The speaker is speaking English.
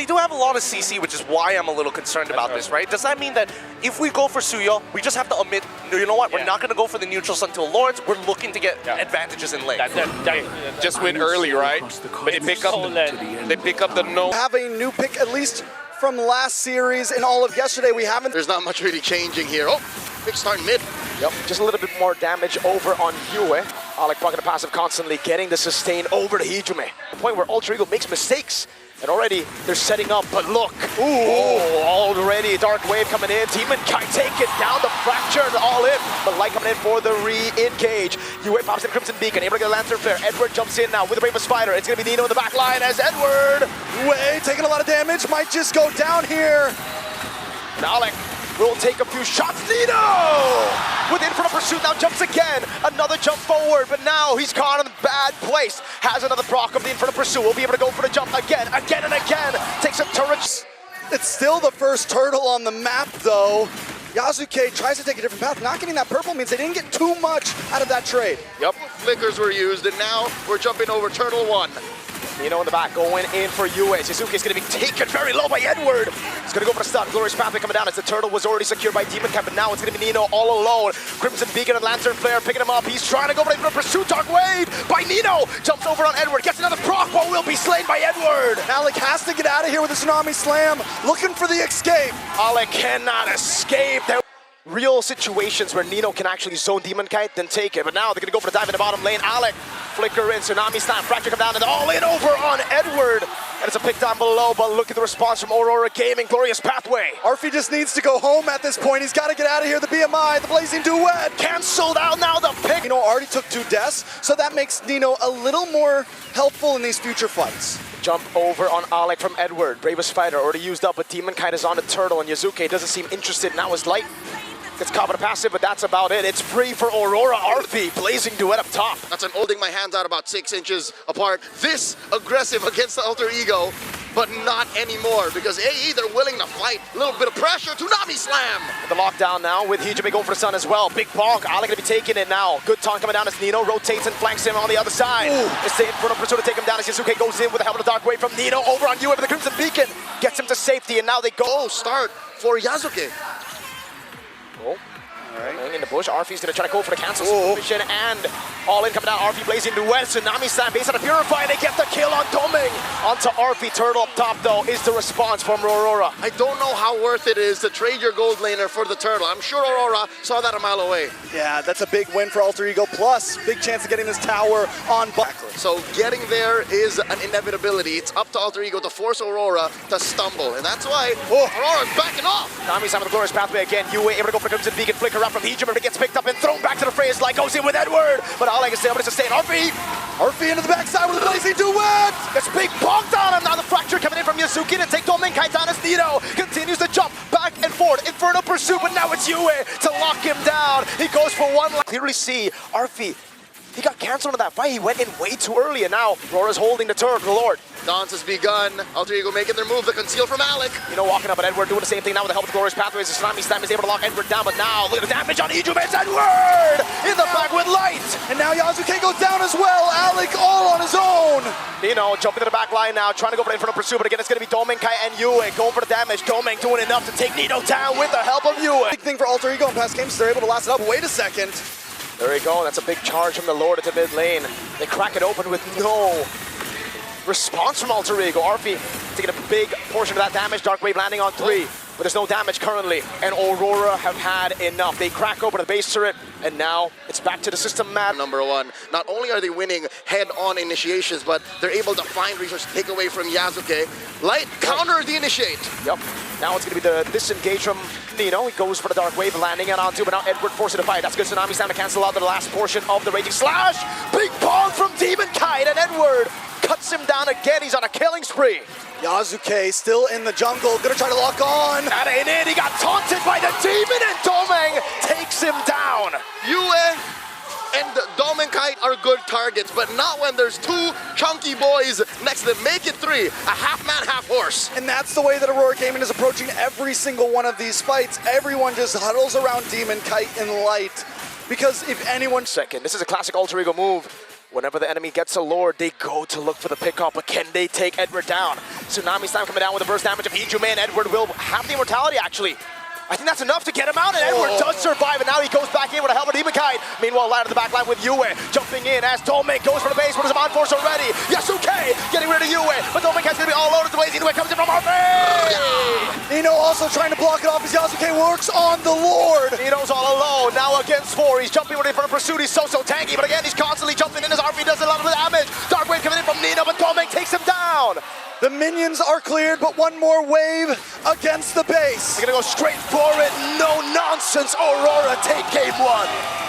they do have a lot of CC, which is why I'm a little concerned about this, right? Does that mean that if we go for Suyo, we just have to omit, you know what, we're not going to go for the neutrals until Lords, we're looking to get advantages in lane. Just win early, right? But they pick up the no. Have a new pick, at least from last series and all of yesterday. We haven't. There's not much really changing here. Oh, big start mid. Yep, just a little bit more damage over on Yue. Alec blocking the passive constantly, getting the sustain over to Hijime. The point where Alter Ego makes mistakes. And already they're setting up, but look, already Dark Wave coming in. Demon Kai taking down the Fracture, all in. But Light coming in for the re-engage. Yue pops in Crimson Beacon, able to get a Lantern Flare. Edward jumps in now with the Brave Spider. It's gonna be Nino in the back line as Edward. Yue taking a lot of damage, might just go down here. And Alec will take a few shots. Nino! With Inferno Pursuit now jumps again. Another jump forward, but now he's caught in a bad place. Has another proc of the Inferno Pursuit. Will be able to go for the jump again and again. Takes a turret. It's still the first turtle on the map though. Yasuke tries to take a different path. Not getting that purple means they didn't get too much out of that trade. Yep, flickers were used, and now we're jumping over Turtle 1. Nino in the back, going in for Yue. Suzuki is going to be taken very low by Edward. He's going to go for the stun. Glorious Pathway coming down as the turtle was already secured by Demon Cap, but now it's going to be Nino all alone. Crimson Beacon and Lantern Flare picking him up. He's trying to go for the pursuit. Dark Wave by Nino. Jumps over on Edward. Gets another proc, but will be slain by Edward. Alec has to get out of here with a Tsunami Slam. Looking for the escape. Alec cannot escape. Real situations where Nino can actually zone Demon Kite, then take it. But now they're going to go for the dive in the bottom lane. Alec, flicker in, Tsunami Slam, Fracture come down, and all in over on Edward. And it's a pick down below, but look at the response from Aurora Gaming. Glorious Pathway. Arfi just needs to go home at this point. He's got to get out of here. The BMI, the Blazing Duet. Canceled out now, the pick. Nino already took 2 deaths, so that makes Nino a little more helpful in these future fights. Jump over on Alec from Edward. Bravest Fighter already used up, but Demon Kite is on the turtle, and Yazuke doesn't seem interested. Now his light gets caught with a passive, but that's about it. It's free for Aurora. Arfi, Blazing Duet up top. That's an holding my hands out about 6 inches apart. This aggressive against the Alter Ego, but not anymore, because AE, they're willing to fight. A little bit of pressure, Tsunami Slam. The lockdown now with Hijime going for the sun as well. Big bonk, Alec gonna be taking it now. Good taunt coming down as Nino rotates and flanks him on the other side. It's the Inferno Pursuit to take him down as Yasuke goes in with the helmet of Dark Wave from Nino over on Yue with the Crimson Beacon. Gets him to safety, and now they go. Start for Yasuke. In the bush, Arfi's gonna try to go for the cancel situation, and all in coming down. Arfi Blazing Duet, Tsunami Slam based on a Purify, and they get the kill on Doming. Onto Arfi, turtle up top though, is the response from Aurora. I don't know how worth it is to trade your gold laner for the turtle. I'm sure Aurora saw that a mile away. Yeah, that's a big win for Alter Ego, plus big chance of getting this tower on back. So getting there is an inevitability. It's up to Alter Ego to force Aurora to stumble, and that's why Aurora's backing off. Nami's having the Glorious Pathway again. Yue able to go for Crimson Beacon, flicker out from Hijime, but it gets picked up and thrown back to the fray as Light goes in with Edward. But Alec is able to sustain. Arfi into the backside with a Blazing Duet. It's big bonked on him. Now the Fracture coming in from Yasuki to take Domin Kai down as Nino continues to jump back and forth. Inferno Pursuit, but now it's Yue to lock him down. He goes for one. Clearly see Arfi. He got canceled in that fight. He went in way too early, and now Aurora's holding the turret, the Lord. Dance has begun. Alter Ego making their move, the conceal from Alec. You know, walking up at Edward, doing the same thing now with the help of the Glorious Pathways. The Tsunami Slam is able to lock Edward down, but now look at the damage on Hijime. It's Edward in the back with Light. And now Yasuke goes down as well. Alec all on his own. You know, jumping to the back line now, trying to go for the Inferno Pursuit, but again, it's going to be Doming Kai and Yue going for the damage. Doming doing enough to take Nino down with the help of Yue. Big thing for Alter Ego in past games, they're able to last it up. Wait a second. There we go, that's a big charge from the Lord at the mid lane. They crack it open with no response from Alter Ego. Arfi taking a big portion of that damage. Dark Wave landing on 3, but there's no damage currently. And Aurora have had enough. They crack open the base turret, and now it's back to the system map. Number 1, not only are they winning head-on initiations, but they're able to find resources to take away from Yasuke. Light counter the initiate. Yep. Now it's going to be the disengage from Nino. He goes for the Dark Wave, landing it on 2, but now Edward forcing the fight. That's good. Tsunami Slam to cancel out the last portion of the Raging Slash. Big bomb from Demon Kite, and Edward cuts him down again. He's on a killing spree. Yasuke still in the jungle, gonna try to lock on. That ain't it. He got taunted by the demon, and Doming takes him down. Yue and Doming Kite are good targets, but not when there's 2 chunky boys next to them. Make it 3, a half man, half horse. And that's the way that Aurora Gaming is approaching every single one of these fights. Everyone just huddles around Demon Kite and Light, because if anyone... Second, this is a classic Alter Ego move. Whenever the enemy gets a lord, they go to look for the pickup, but can they take Edward down? Tsunami Slam coming down with the burst damage of Hijume, and Edward will have the immortality, actually. I think that's enough to get him out, and Edward does survive, and now he goes back in with a helmet demon kite. Meanwhile, light of the backline with Yue jumping in as Dolmek goes for the base, but is on force already. Yasuke getting rid of Yue, but Dolmek has to be all loaded the way Inoue comes in from RP. Nino also trying to block it off as Yasuke works on the Lord. Nino's all alone, now against 4. He's jumping ready for the pursuit. He's so tanky, but again, he's constantly jumping in as RP does a lot of damage. Dark Wave coming in from Nino, but Dolmek takes him down. The minions are cleared, but one more wave against the base. They're gonna go straight for it. No nonsense. Aurora take game 1.